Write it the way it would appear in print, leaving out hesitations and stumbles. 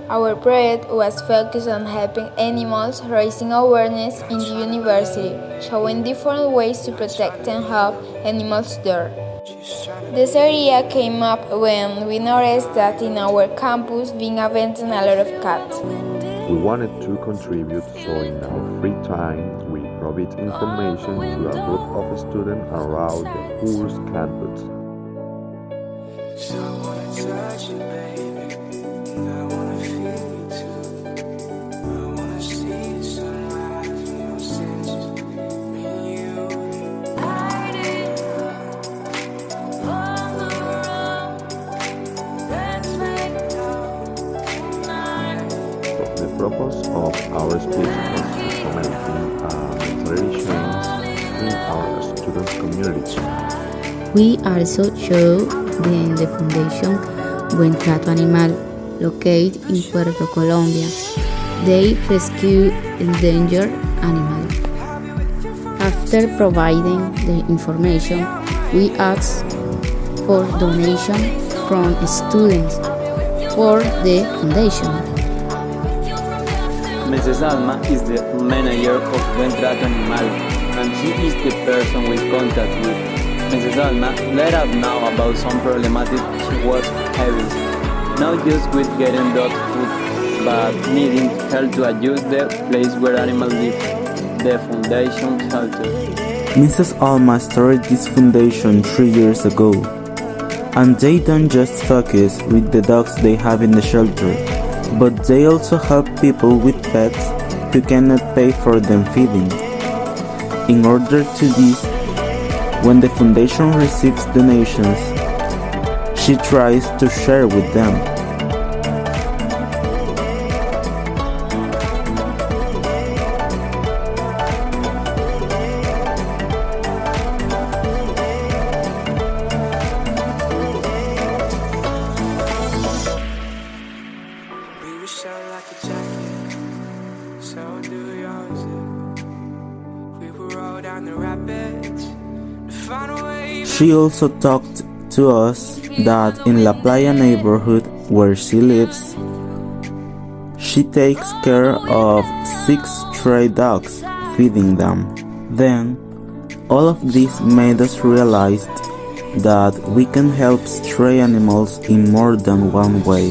Our project was focused on helping animals, raising awareness in the university, showing different ways to protect and help animals there. This idea came up when we noticed that in our campus being abandoned a lot of cats. We wanted to contribute, so in our free time we provide information to a group of students around the whole campus. The purpose of our speech was to fomenting necessary change in our student community. We also show the foundation Buen Trato Animal, located in Puerto Colombia. They rescue endangered animals. After providing the information, we asked for donation from students for the foundation. Mrs. Alma is the manager of Buen Trato Animal, and she is the person we contact with. Mrs. Alma let us know about some problematic she was having, not just with getting dog food, but needing help to adjust the place where animals live, the foundation shelter. Mrs. Alma started this foundation 3 years ago, and they don't just focus with the dogs they have in the shelter, but they also help people with pets who cannot pay for them feeding. In order to this, when the foundation receives donations, she tries to share with them. She also talked to us that in La Playa neighborhood where she lives, she takes care of 6 stray dogs, feeding them. Then, all of this made us realize that we can help stray animals in more than one way.